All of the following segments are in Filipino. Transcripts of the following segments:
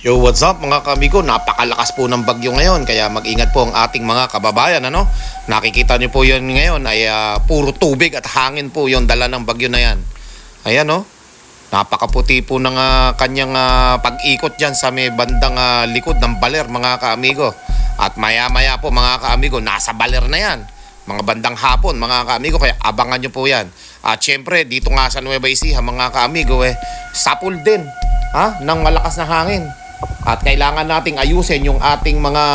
Yo, what's up mga kamigo? Napakalakas po ng bagyo ngayon kaya mag-ingat po ang ating mga kababayan, ano? Nakikita niyo po 'yon ngayon ay puro tubig at hangin po 'yung dala ng bagyo na 'yan. Ayan, no? Napakaputi po ng kanyang pag-ikot diyan sa may bandang likod ng baler, mga kaamigo. At maya-maya po mga kaamigo, nasa baler na 'yan. Mga bandang hapon mga kaamigo, kaya abangan niyo po 'yan. At syempre dito nga sa Nueva Ecija mga kaamigo sapul din ng malakas na hangin. At kailangan nating ayusin yung ating mga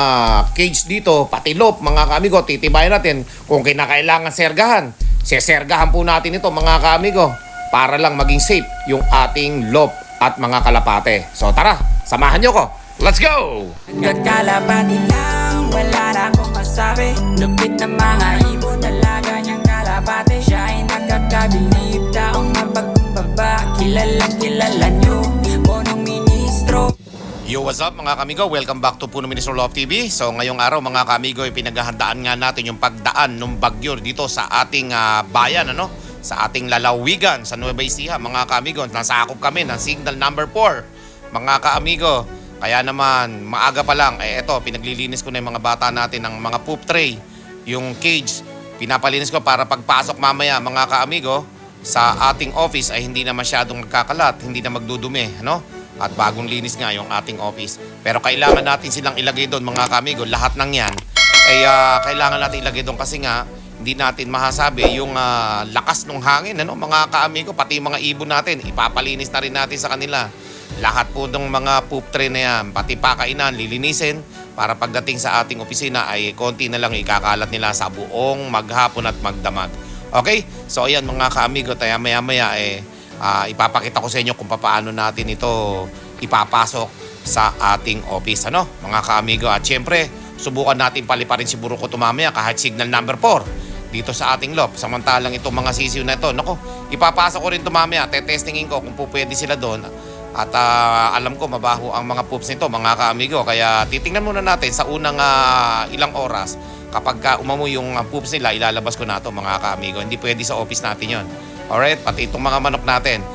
cage dito, pati loop mga kaamigo. Titibayan natin kung kinakailangan sergahan. Sesergahan po natin ito mga kaamigo para lang maging safe yung ating loop at mga kalapate. So tara, samahan nyo ko. Let's go! Nagkakalapati lang, wala na akong masabi. Lupit na mga ibon, dalaga niyang kalapate. Siya ay nagkakabilib, taong mapagkumbaba. Kilala niyo, punong ministro. Yo, what's up mga kamigo? Welcome back to Puno Ministro Love TV. So ngayong araw mga kamigo, pinaghahandaan nga natin yung pagdaan ng bagyo dito sa ating bayan, ano? Sa ating lalawigan sa Nueva Ecija mga kamigo. Nasakop kami ng signal number 4 mga kaamigo. Kaya naman maaga pa lang, eto pinaglilinis ko na yung mga bata natin ng mga poop tray. Yung cage, pinapalinis ko para pagpasok mamaya mga kaamigo sa ating office ay hindi na masyadong nagkakalat, hindi na magdudumi, ano? At bagong linis nga yung ating office. Pero kailangan natin silang ilagay doon mga kamigo. Lahat ng yan ay kailangan natin ilagay doon kasi nga hindi natin masasabi yung lakas ng hangin, ano, mga kaamigo. Pati yung mga ibon natin, ipapalinis na rin natin sa kanila. Lahat po ng mga poop tray na yan, pati pakainan, lilinisin para pagdating sa ating opisina ay konti na lang ikakalat nila sa buong maghapon at magdamag. Okay? So ayan mga kaamigo, tayo maya-maya ipapakita ko sa inyo kung paano natin ito ipapasok sa ating office, ano, mga kaamigo. At syempre, subukan natin paliparin si Buruko tumamaya kahit signal number 4 dito sa ating loop. Samantalang itong mga sisiw na ito, nako, ipapasok ko rin tumamaya, tetestingin ko kung pwede sila doon. At alam ko mabaho ang mga poops nito mga kaamigo. Kaya titingnan muna natin sa unang ilang oras. Kapag umamoy yung poops nila, ilalabas ko na ito mga kaamigo. Hindi pwede sa office natin yon. Alright, pati itong mga manok natin.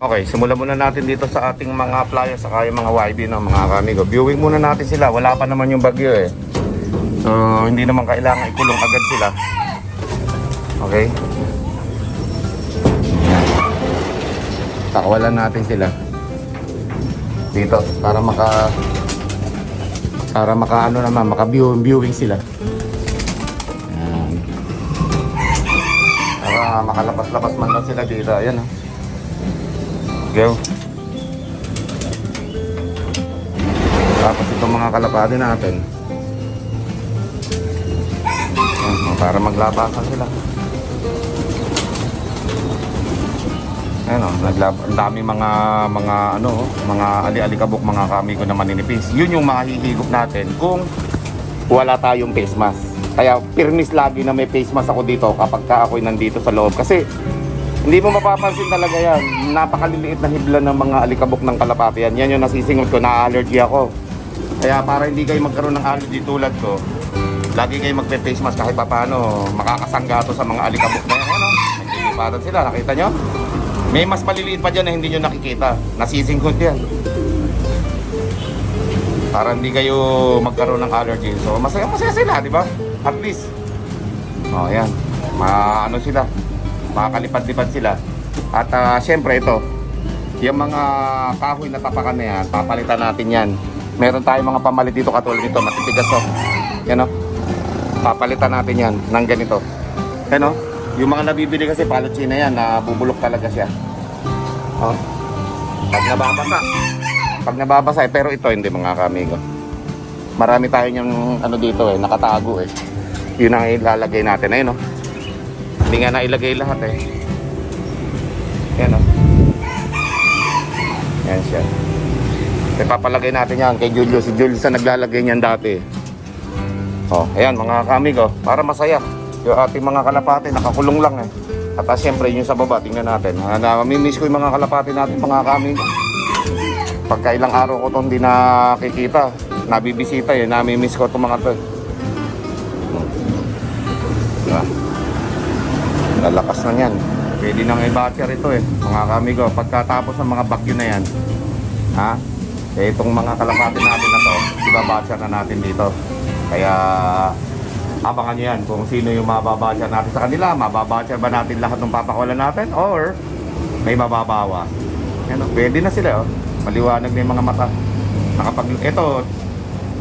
Okay, simulan muna natin dito sa ating mga flyers saka yung mga YB ng mga kaamigo. Viewing muna natin sila, wala pa naman yung bagyo So, hindi naman kailangan ikulong agad sila. Okay. Takawalan natin sila dito para maka viewing sila. Makalabas-labas man lang sila dito. Ayan, go. Tapos itong mga kalapati natin. Ayan, para maglabasan sila. Ayan, ang dami mga ali-alikabok mga kamigo na maninipis. Yun yung mahihigop natin kung wala tayong face mask. Kaya pirmis lagi na may face mask ako dito kapag ako'y nandito sa loob. Kasi hindi mo mapapansin talaga yan. Napakaliliit na hibla ng mga alikabok ng kalapati yan. Yan yung nasisingot ko, na-allergy ako. Kaya para hindi kayo magkaroon ng allergy tulad ko, lagi kayo magpe-face mask kahit paano makakasanggato sa mga alikabok na yan. Naglilipatan sila, nakita nyo? May mas maliliit pa dyan na hindi nyo nakikita. Nasisingkot yan. Para hindi kayo magkaroon ng allergy. So masaya sila, di ba? At least. Oh, yan. Sila. Makakalipad-lipad sila. At syempre ito, yung mga kahoy na tapakan na yan, papalitan natin yan. Meron tayong mga pamalit dito katulad dito, matitigas Yan papalitan natin yan ng ganito. Yan yung mga nabibili kasi palotsina yan, nabubulok talaga siya. Pag nababasa, pero ito hindi mga kamigo. Marami tayo niyang dito nakatago Yun ang ilalagay natin. Ayun Hindi nga nailagay lahat Yan Yan siya. Papalagay natin yan kay Julio. Si Julio sa naglalagay niyan dati. Ayan mga kamigo, para masaya. Yung ating mga kalapati nakakulong lang At siyempre yung sa baba, tingnan natin. Namimiss ko yung mga kalapati natin mga kamigo. Pagka ilang araw ko ito hindi nakikita, nabibisita namimiss ko itong mga ito. Lalakas na yan. Pwede nang i-batcher ito mga kamigo. Pagkatapos ng mga bagyo na yan, Eh, itong mga kalapati natin na to, ibabatcher na natin dito. Kaya abangan nyo yan kung sino yung mababatcher natin sa kanila. Mababatcher ba natin lahat ng papakawalan natin or may mababawa? Yan, oh, pwede na sila, oh. Maliwanag na yung mga mata.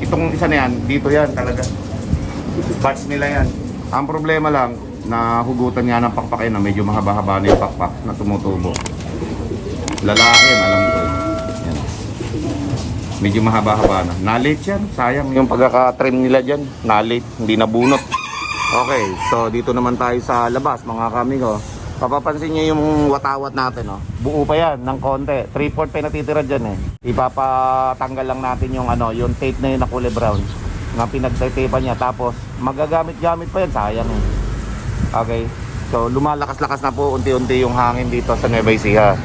Itong isa na yan, dito yan talaga. Batch nila yan. Ang problema lang, nahugutan nga ng pakpak na medyo mahaba-haba na yung pakpak na tumutubo. Lalaki yan, alam ko. Yan. Medyo mahaba-haba na. Nalit yan. Sayang yung pagkaka-trim nila dyan. Nalit. Hindi nabunot. Okay. So, dito naman tayo sa labas, mga kamigo. Papapansin nyo yung watawat natin, oh. Buo pa yan ng konti. 3/4 pa yung natitira dyan, eh. Ipapatanggal lang natin yung, yung tape na yun na kulay brown. Na pinagtaytapan niya. Tapos, magagamit-gamit pa yan. Sayang, eh. Okay. So, lumalakas-lakas na po unti-unti yung hangin dito sa Nueva Ecija.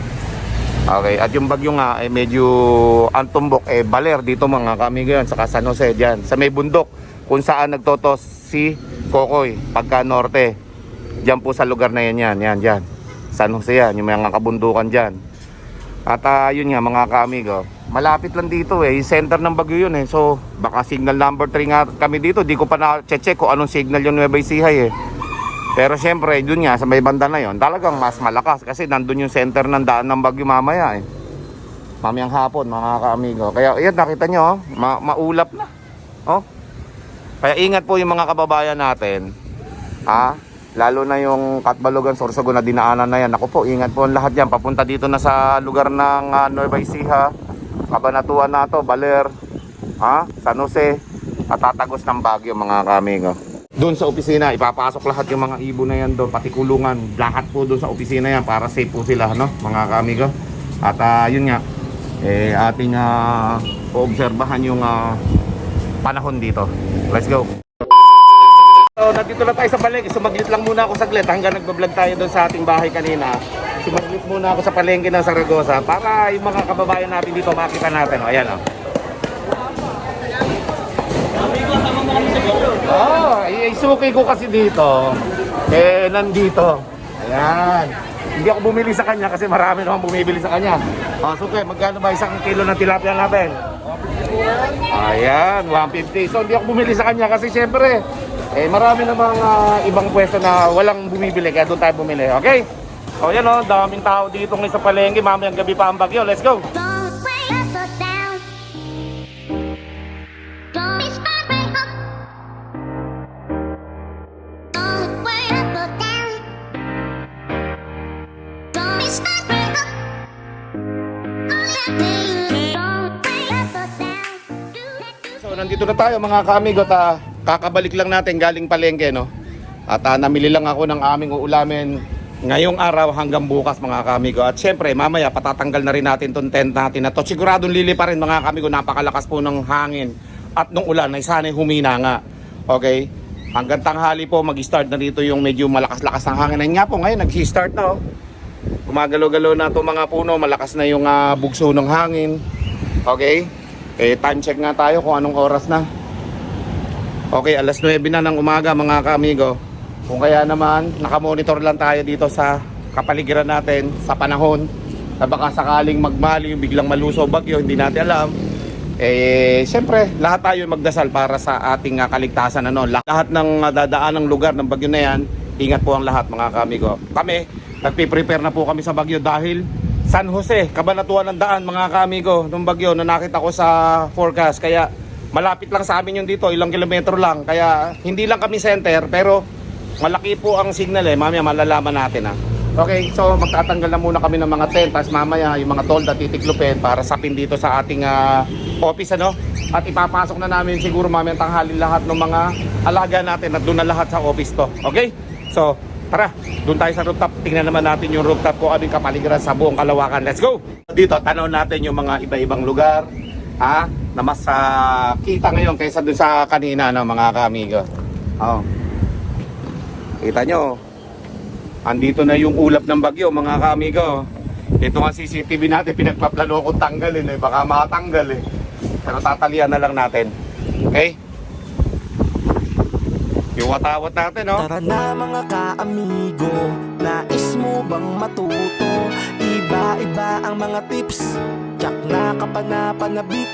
Okay. At yung bagyo nga, medyo antumbok, baler dito, mga kamigo yan. Saka San Jose dyan. Sa may bundok, kung saan nagtotos si Kokoy, pagka norte. Diyan po sa lugar na yan, dyan. San Jose yan, yung mga kabundukan dyan. At yun nga, mga kaamigo, malapit lang dito, yung center ng bagyo yun, So, baka signal number 3 nga kami dito. Di ko pa na-check kung anong signal yung Nueva Ecija, Pero syempre, dun nga, sa may banda na yon, talagang mas malakas. Kasi nandun yung center ng daan ng bagyo mamaya, Mamayang hapon, mga kaamigo. Kaya, yan, nakita nyo, maulap na. Kaya ingat po yung mga kababayan natin, lalo na yung Katbalogan, Sorsogon na dinaanan na yan. Ako po, ingat po ang lahat yan. Papunta dito na sa lugar ng Nueva Ecija, Cabanatuan na to, Baler, San Jose, at tatagos ng Baguio, mga kamigo. Doon sa opisina, ipapasok lahat yung mga ibon na yan doon, pati kulungan. Lahat po doon sa opisina yan para safe po sila, mga kamigo. At yun nga, ating poobserbahan yung panahon dito. Let's go. So, nandito na tayo sa palengke. Sumaglit lang muna ako saglit hanggang nagbablog tayo doon sa ating bahay kanina. Sumaglit muna ako sa palengke ng Zaragoza para yung mga kababayan natin dito makita natin. Ayan, isuki ko kasi dito. Nandito. Ayan. Hindi ako bumili sa kanya kasi marami naman bumibili sa kanya. Suki, magkano ba isang kilo ng tilapia natin? Ayan, 150. So, hindi ako bumili sa kanya kasi syempre, marami namang ibang pwesto na walang bumibili, kaya doon tayo bumili, okay? O yan, daming tao dito ngayon sa palengke, mamayang gabi pa ang bagyo, let's go! So, nandito na tayo, mga kaamigo, kakabalik lang natin galing palengke, At namili lang ako ng aming uulamin ngayong araw hanggang bukas, mga kamigo. At syempre, mamaya patatanggal na rin natin tong tent natin na to. Siguradong lili pa rin, mga kamigo. Napakalakas po ng hangin at nung ulan ay sana'y humina nga. Okay? Hanggang tanghali po mag-start na dito yung medyo malakas-lakas ng hangin. Ayun nga po, ngayon nag-start na, Gumagalaw-galaw na itong mga puno. Malakas na yung bugso ng hangin. Okay? Time check nga tayo kung anong oras na. Okay, alas 9 na ng umaga, mga kaamigo. Kung kaya naman, nakamonitor lang tayo dito sa kapaligiran natin sa panahon na baka sakaling magmali, biglang maluso bagyo, hindi natin alam. Siyempre, lahat tayo magdasal para sa ating kaligtasan. Lahat ng dadaan ng lugar ng bagyo na yan, ingat po ang lahat, mga kaamigo. Kami, nagpiprepare na po kami sa bagyo dahil San Jose, Cabanatuan ng daan, mga kaamigo, ng bagyo na nakita ko sa forecast. Kaya malapit lang sa amin yung dito, ilang kilometro lang. Kaya hindi lang kami center, pero malaki po ang signal, mamaya malalaman natin, Okay, so magtatanggal na muna kami ng mga tent. Tapos mamaya yung mga tolda titiklupin para sapin dito sa ating office, At ipapasok na namin siguro mamaya tanghali lahat ng mga alaga natin at doon na lahat sa office to. Okay, so tara, doon tayo sa rooftop. Tingnan naman natin yung rooftop ko, anong kapaligiran sa buong Kalawakan. Let's go! Dito, tanaw natin yung mga iba-ibang lugar, na mas kita ngayon kaysa dun sa kanina, mga kaamigo. Kita nyo, andito na yung ulap ng bagyo, mga kaamigo. Ito nga CCTV natin, pinagpaplano kong tanggalin, baka matanggal, pero tatalian na lang natin. Okay? Yung watawat natin, Tara na mga ka-amigo, nais mo bang matuto? Iba-iba ang mga tips Tsak na kapanapanabik.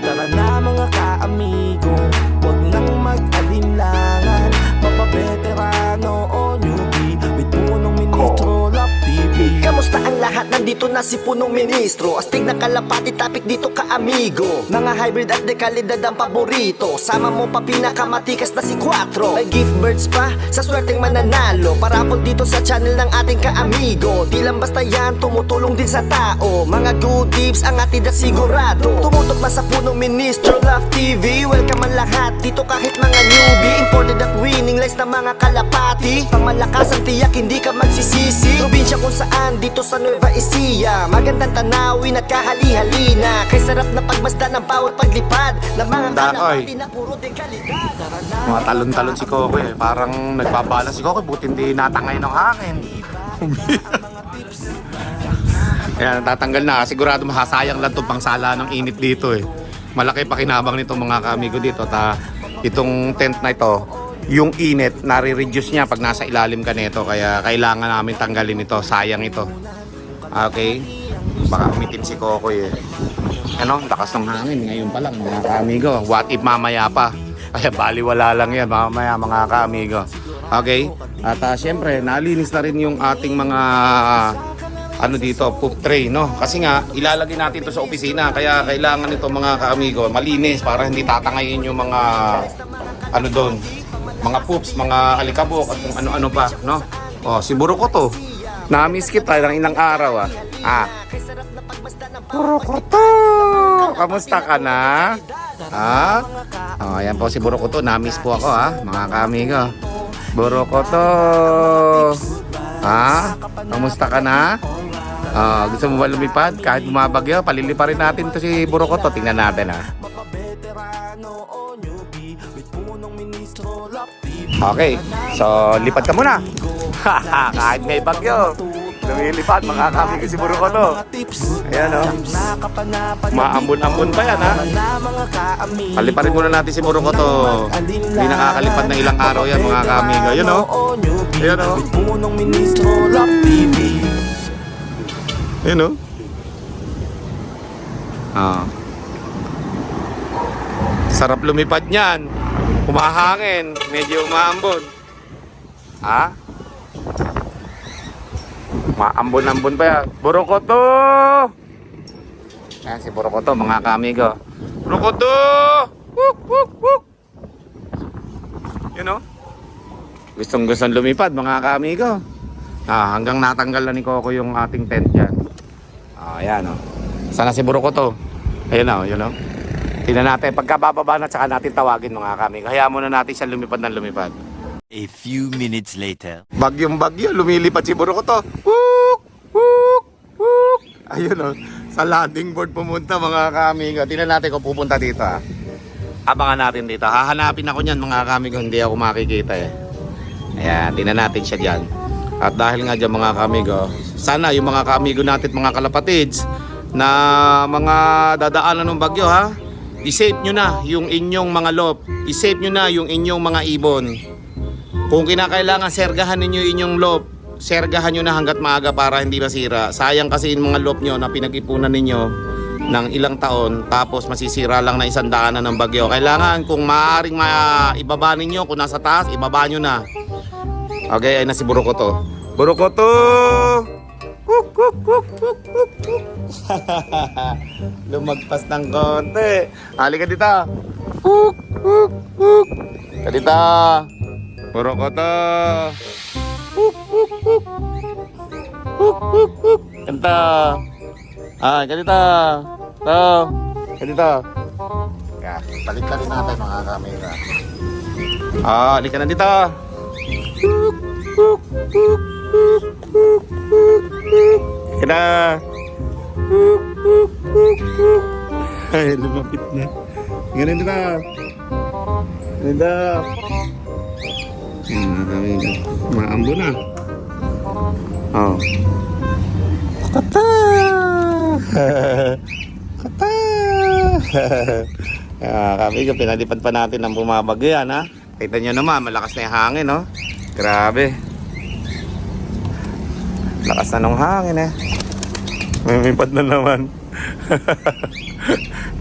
Tara na mga ka-amigo, huwag nang mag-alinlangan. Mapabeterano o newbie, with punong ministro, Love TV. Kamusta ang lahat? Nandito na si punong ministro. Astig na kalapati, topic dito ka-amigo. Mga hybrid at dekalidad ang paborito. Sama mo pa pinakamatikas na si Quattro. May gift birds pa sa swerteng mananalo. Parapol dito sa channel ng ating ka-amigo. Di lang basta yan, tumutulong din sa tao. Mga good tips ang atid at sigurado. Tumutok na sa punong ministro, Love TV. Welcome ang lahat dito kahit mga newbie. Imported at winning lines na mga kalapati. Pangmalakas ang tiyak, hindi ka magsisisi. Probinsya kung saan, dito sa Nueva Ecija. Magandang tanawin at kahali-halina. Kay sarap na pagmasdan ng bawat paglipad ng mga kalapati na puro din kalidad. Mga talon-talon si Kokoy eh. Parang nagbabala si Kokoy, buti hindi natangay ng hangin. Ayan, tatanggal na. Sigurado mahasayang lang itong pangsala ng init dito eh. Malaki pa kinabang nito mga kamigo dito. Itong tent na ito, yung init, nare-reduce niya pag nasa ilalim ka nito. Kaya kailangan namin tanggalin ito. Sayang ito. Okay? Baka umitim si Kokoy eh. Ano? Lakas ng hangin. Ngayon pa lang mga kamigo. What if mamaya pa? Kaya baliwala lang yan mamaya mga kamigo. Okay? At syempre, nalinis na rin yung ating mga ano dito, poop tray, no? Kasi nga, ilalagay natin ito sa opisina. Kaya kailangan ito mga kaamigo, malinis para hindi tatangayin yung mga ano doon, mga poops, mga alikabok at kung ano-ano pa, no? Oh, si Buroko to. Na-miss kita ng ilang araw, ah. Buroko to! Kamusta ka na? Ha? Oh, ayan po si Buroko to. Na-miss po ako, mga kaamigo. Buroko to. Ha? Kamusta ka na? Gusto mo ba lumipad? Kahit bumabagyo, palilipa rin natin to si Buroko to. Tingnan natin Okay, so lipad ka muna. Kahit may bagyo, lumilipad mga kamigo si Buroko to. Ayan maambon-ambon pa yan Paliparin muna natin si Buroko to. Hindi nakakalipad ng ilang araw yan mga kamigo. Yun Ayan punong ministro, Love TV. Ayan Sarap lumipad niyan. Kumahangin, medyo umaambon. Maambon-ambon pa yan. Buroko to! Ayan si Buroko to mga kamigo. Buroko to! Wuk, wuk, wuk! Gustong lumipad mga kamigo. Hanggang natanggal na ni Coco yung ating tent dyan. Ayan Sana si Buroko to. Ayan yun tingnan natin pagkabababa na tsaka natin tawagin mga kamigo. Hayaan muna natin siya lumipad ng lumipad. A few minutes later. Bagyong bagyo, lumilipad si Buroko to. Wuk! Wuk! Wuk! Ayun sa landing board pumunta mga kamigo. Tingnan natin kung pupunta dito Abangan natin dito. Hahanapin ako niyan mga kamigo. Hindi ako makikita Ayan, tingnan natin siya dyan. At dahil nga dyan mga kamigo, sana yung mga kamigo natin mga kalapatids na mga dadaanan ng bagyo i-save nyo na yung inyong mga lop. I-save nyo na yung inyong mga ibon. Kung kinakailangan sergahan ninyo inyong lop, sergahan nyo na hanggat maaga para hindi masira. Sayang kasi yung mga lop nyo na pinag-ipunan ninyo ng ilang taon tapos masisira lang na 100 na ng bagyo. Kailangan kung maaaring ibaba ninyo, kung nasa taas, ibaba nyo na. Okay, ay na si Buroko to. Buroko to! Kuk, kuk, kuk, kuk, kuk, kuk. Lumagpas ng konti. Halika dito. Kuk, kuk, kuk. Dito. Buroko to. Kuk, kuk, kuk. Kuk, kuk, kuk. Kanta. Ganito. Ganito. Balik na rin natin mga kamera. Halika na dito. Kuk, kuk, kuk, kuk, kuk, kuk, kuk. Kena. Kuk, kuk, kuk, kuk. Ay, lumapit na. Ganun dito. Ganito. Maambo na. Kata. Kata. Kami ko pinalipad pa natin ng bumabagyo yan Kita nyo naman, malakas na yung hangin Grabe. Lakas na ng hangin Lumipad na naman.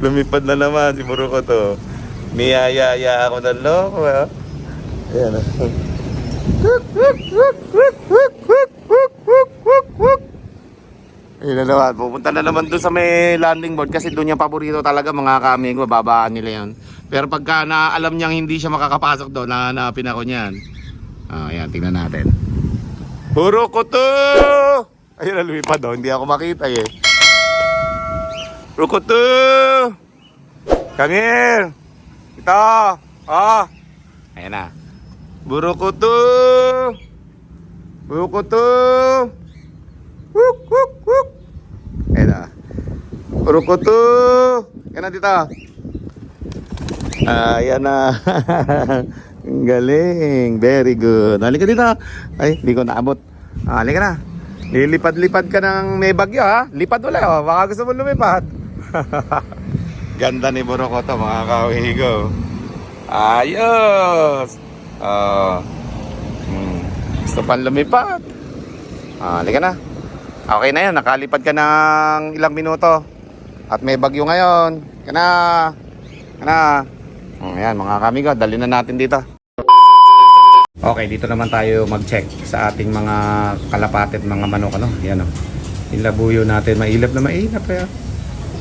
Lumipad na naman si Buruko to. Niyayaya ako ng loko. Ayan. Ayun na naman, pupunta na naman doon sa may landing board kasi doon yung paborito talaga mga kamigo, babaan nila yun. Pero pagka alam niyang hindi siya makakapasok doon, nahanapin ako niyan. Ayan, tingnan natin. Buruko to! Ayun na, lumipad doon, hindi ako makita eh. Buruko to! Come here! Ito! Ayan na. Buruko to! Buruko to! Wuk, wuk, wuk. Ayan na. Buruko to! Yan na dito. Ayan na. Ang galing. Very good. Halika dito. Ay, hindi ko naabot. Halika na. Lilipad-lipad ka ng may bagyo ha. Lipad ulit oh. Baka gusto mo lumipad. Ganda ni Buruko to mga kawigo. Ayos. Gusto pang lumipad. Halika na. Okay na yan, nakalipad ka ng ilang minuto. At may bagyo ngayon. Kana. Ayan mga kamigo, dali na natin dito. Okay, dito naman tayo mag-check sa ating mga kalapate at mga manok. Yan o. Ilabuyo natin, mailap na mailap.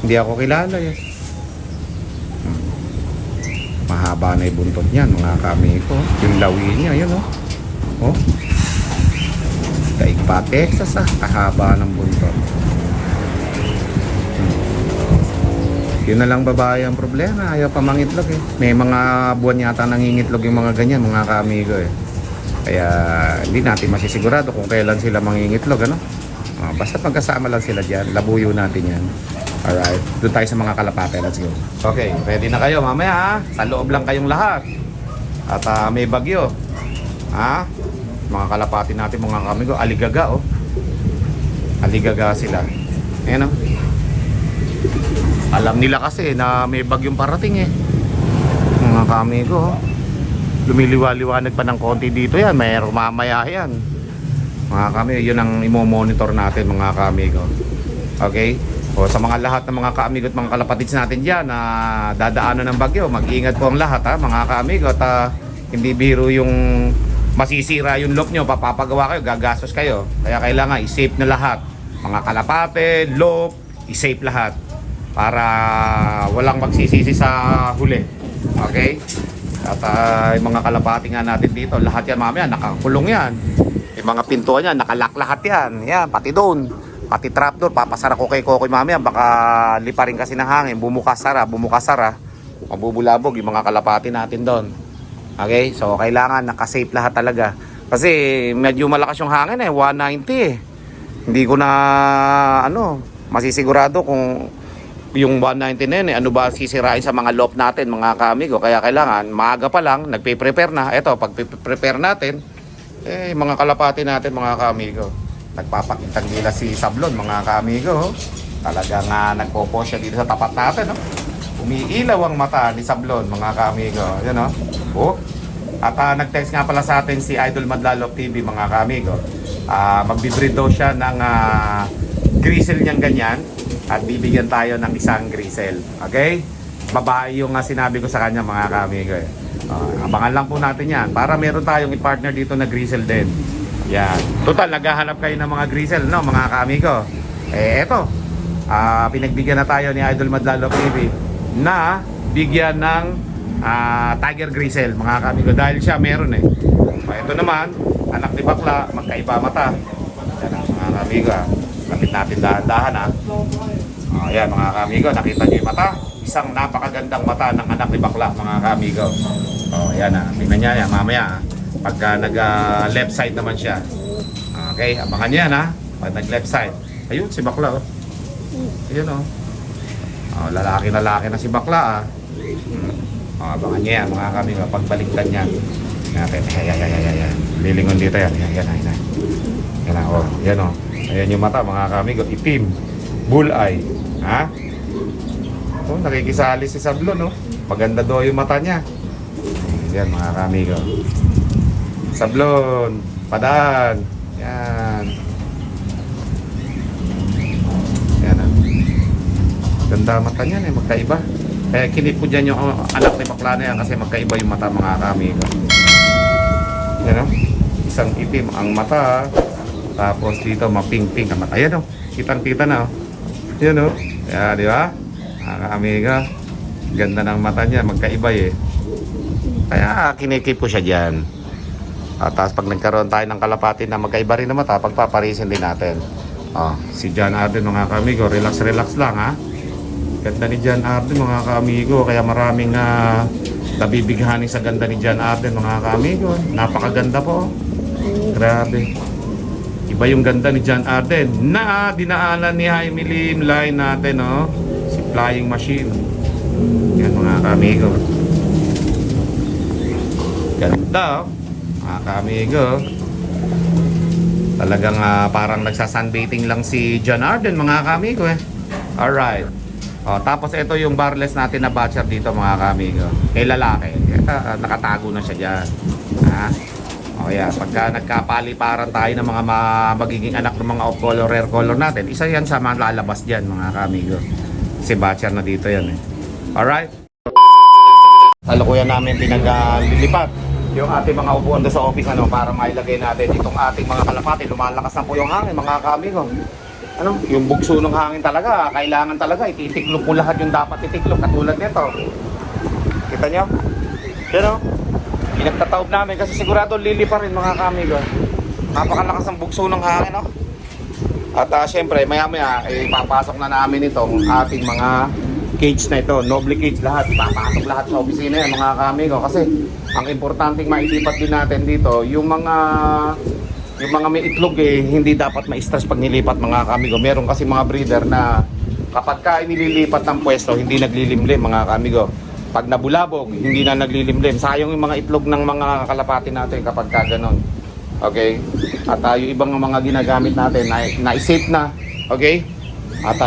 Hindi ako kilala yan. Mahaba na yung buntot niyan mga kamigo. Yung lawi niya, yun o. Daig pa Texas kahaba ng buntot. Yun na lang babae ang problema, ayaw pa mangitlog eh. May mga buwan yata nangingitlog yung mga ganyan mga kaamigo eh. Kaya hindi natin masisigurado kung kailan sila mangingitlog basta pagkasama lang sila dyan, labuyo natin yan. Alright, doon tayo sa mga kalapate, let's go. Okay, ready na kayo mamaya sa loob lang kayong lahat. At may bagyo. Mga kalapati natin mga kamigo, aligaga aligaga sila. Ayan alam nila kasi na may bagyong parating mga kamigo. Lumiliwa-liwanag pa ng konti dito yan, may mamaya yan mga kamigo. Yun ang imo-monitor natin mga kamigo. Okay, sa mga lahat ng mga kamigo at mga kalapatids natin dyan na dadaanan ng bagyo, mag-iingat po ang lahat mga kamigo. At hindi biro yung masisira yung loop nyo, papapagawa kayo, gagastos kayo. Kaya kailangan i-safe na lahat. Mga kalapate, loop, i-safe lahat. Para walang magsisisi sa huli. Okay? At yung mga kalapate nga natin dito, lahat yan mamaya, nakakulong yan. Yung mga pintuan yan, nakalock lahat yan. Yan, pati doon. Pati trapdoor, papasara ko kay Kokoy mamaya. Baka lipa rin kasi ng hangin, bumukasara. Mabubulabog yung mga kalapate natin doon. Okay, so kailangan naka-safe lahat talaga. Kasi medyo malakas yung hangin 190 Hindi ko na masisigurado kung yung 190 na yun ano ba sisirain sa mga loop natin mga kaamigo. Kaya kailangan maaga pa lang, nagpe-prepare na. Eto, pag prepare natin, mga kalapati natin mga kaamigo. Nagpapakitang nila si Sablon mga kaamigo. Talagang nagpo-post siya dito sa tapat natin. Umiilaw ang mata ni Sablon mga kaamigo. Yan At nag-text nga pala sa atin si Idol Madlalok TV mga kaamigo. Magbibreed daw siya ng grisel niyang ganyan. At bibigyan tayo ng isang grisel. Okay? Babae yung sinabi ko sa kanya mga kaamigo. Abangan lang po natin yan. Para meron tayong i-partner dito na grisel din. Yan. Total, naghahanap kayo ng mga grisel mga kaamigo. Eto. Pinagbigyan na tayo ni Idol Madlalok TV na bigyan ng Tiger Grisel mga kamigo dahil siya meron ito naman anak ni bakla, magkaiba mata. Yan mga kamigo, lapit natin dahan-dahan yan mga kamigo, nakita nyo yung mata, isang napakagandang mata ng anak ni bakla mga kamigo. Yan tingnan niya yan mamaya pagka nag left side naman siya. Okay, abangan niya pag nag left side. Ayun si bakla ayun lalaki na si bakla abangan niya yan mga kami pagbaliktad niya natin. Ayan. Lilingon dito yan. Yan ayan yung mata mga kami itim, bull eye nakikisali si Sablon maganda daw yung mata niya. Yan mga kami Sablon, padaan yan. Ganda mata niyan eh, magkaiba. Kaya kinip ko dyan yung anak ni bakla na yan kasi magkaiba yung mata mga kamigo. Yan o. Isang itim ang mata. Tapos dito maping-ping ang mata. Ayan o. Kitang-kita na o. Yan o. Yan, di ba? Mga kamigo. Ganda ng mata niya. Magkaiba eh. Kaya kinikip ko siya dyan. At tapos pag nagkaroon tayo ng kalapati na magkaiba rin na mata, pagpaparisin din natin. Si John Arden mga kamigo. Relax lang ha. Ganda ni John Arden mga kaamigo. Kaya maraming nabibighanin sa ganda ni John Arden mga kaamigo. Napakaganda po. Grabe. Iba yung ganda ni John Arden na dinaanan ni Jaime Lim line natin si Flying Machine. Yan mga kaamigo. Ganda mga kaamigo. Talagang parang nagsasunbathing lang si John Arden mga kaamigo eh. Alright. Tapos ito yung barless natin na batcher dito mga kamigo. Kay lalaki. Nakatago na siya dyan. Yeah. Pagka nagkapaliparan tayo ng mga magiging anak ng mga off-color, rare color natin, isa yan sa mga lalabas dyan mga kamigo. Kasi batcher na dito yan eh. Alright. Salukuyan namin pinaglilipat yung ating mga upuan doon sa office para mailagay natin itong ating mga kalapati. Lumalakas na po yung hangin mga kamigo. Yung bugso ng hangin talaga, kailangan talaga ititiklop mo lahat yung dapat itiklop katulad nito. Kita nyo? Yan o. Pinagtataob namin kasi sigurado lili pa rin mga kamigo. Napakalakas ang bugso ng hangin At syempre maya maya ipapasok na namin itong ating mga cage na ito. Noble cage lahat. Ipapasok lahat sa opisina yan mga kamigo. Kasi ang importanteng mailipat din natin dito yung mga may itlog hindi dapat ma-stress pag nilipat mga kamigo. Meron kasi mga breeder na kapag ka inililipat ng pwesto, hindi naglilimlim mga kamigo. Pag nabulabog, hindi na naglilimlim. Sayang yung mga itlog ng mga kalapati natin kapag ka ganon. Okay? At yung ibang mga ginagamit natin, na-safe na. Okay? At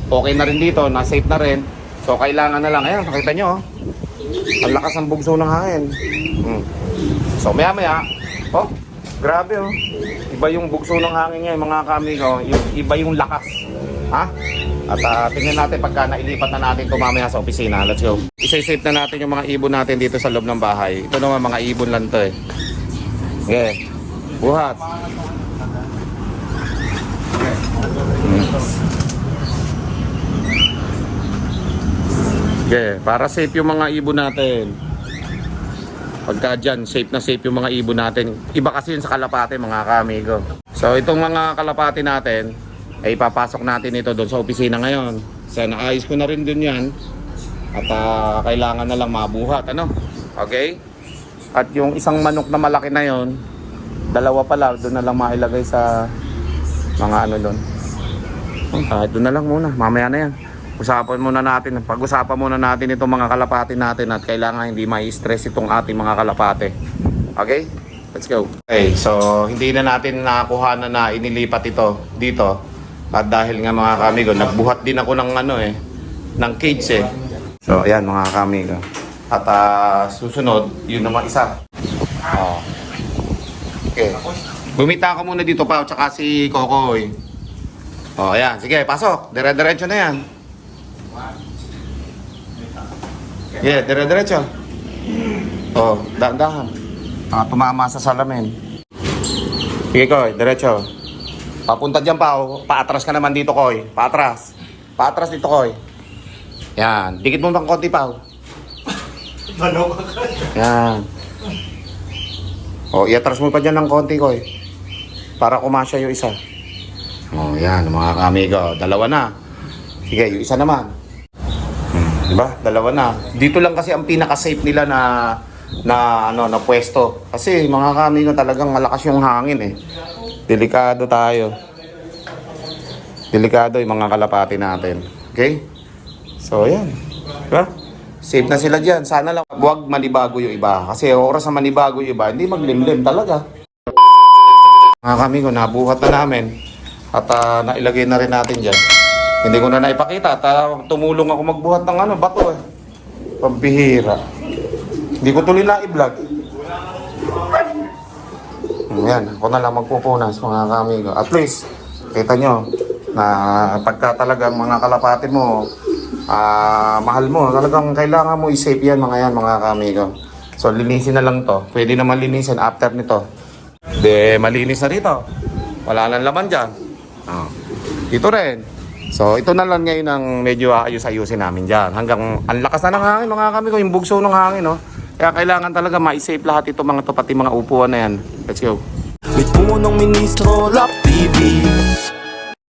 okay na rin dito, na-safe na rin. So kailangan na lang. Ayan, nakita nyo. Ang lakas ng bugso ng hangin. So maya-maya, grabe iba yung bugso ng hangin niya mga kamigo, iba yung lakas. At tingnan natin pagka nailipat na natin ito mamaya sa opisina. Let's go. Isa-save na natin yung mga ibon natin dito sa loob ng bahay. Ito naman mga ibon lang to Okay. Buhat. Okay, para safe yung mga ibon natin. Pagka dyan, safe na safe yung mga ibon natin. Iba kasi yun sa kalapate mga kamigo. So itong mga kalapate natin, ay ipapasok natin ito doon sa opisina ngayon. So naayos ko na rin dun yan. At kailangan na lang mabuhat. Okay? At yung isang manok na malaki na yon, dalawa pala, doon na lang mailagay sa mga doon. Kahit doon na lang muna, mamaya na yan. Pag-usapan muna natin itong mga kalapate natin at kailangan hindi mai-stress itong ating mga kalapate. Okay? Let's go. Okay, so hindi na natin nakakuha na inilipat ito dito. At dahil nga mga kamigo, nagbuhat din ako ng ng cage So ayan mga kamigo. At susunod, yun naman isa. Okay. Bumita ka muna dito pa, tsaka si Kokoy. Ayan, sige, pasok. Dire-diretso na yan. Yeah, dire-diretso. Dahan-dahan. Tumama sa salamin. Sige, Koy, diretso. Papunta dyan pa, paatras ka naman dito, Koy. Paatras. Paatras dito, Koy. Yan, dikit mo pang konti pa. Yan. Iatras mo pa dyan ng konti, Koy. Para kumasya yung isa. Yan, mga kamigo. Dalawa na. Sige, yung isa naman. Diba? Dalawa na. Dito lang kasi ang pinaka-safe nila na pwesto. Kasi mga kamigo talagang malakas yung hangin Delikado tayo. Delikado yung mga kalapati natin. Okay? So, yan. Diba? Safe na sila dyan. Sana lang huwag manibago yung iba. Kasi oras na manibago yung iba, hindi maglimlim talaga. Mga kamigo, nabuhat na namin. At nailagay na rin natin dyan. Hindi ko na naipakita. At tumulong ako magbuhat ng bato Pambihira. Hindi ko tuloy na i-vlog. Yan, ako na lang magpupunas mga kamigo. At least, kita nyo, Na pagka talagang mga kalapati mo, mahal mo, talagang kailangan mo i-save yan mga kamigo. So linisin na lang to. Pwede naman linisin after nito. Malinis na dito. Wala nang laman dyan. Dito rin. So ito na lang ngayon ang medyo ayusin namin dyan. Hanggang ang lakas na ng hangin mga kamigo, yung bugso ng hangin. No? Kaya kailangan talaga ma-save lahat ito mga to, pati mga upuan na yan. Let's go. May punong ministro, Love TV.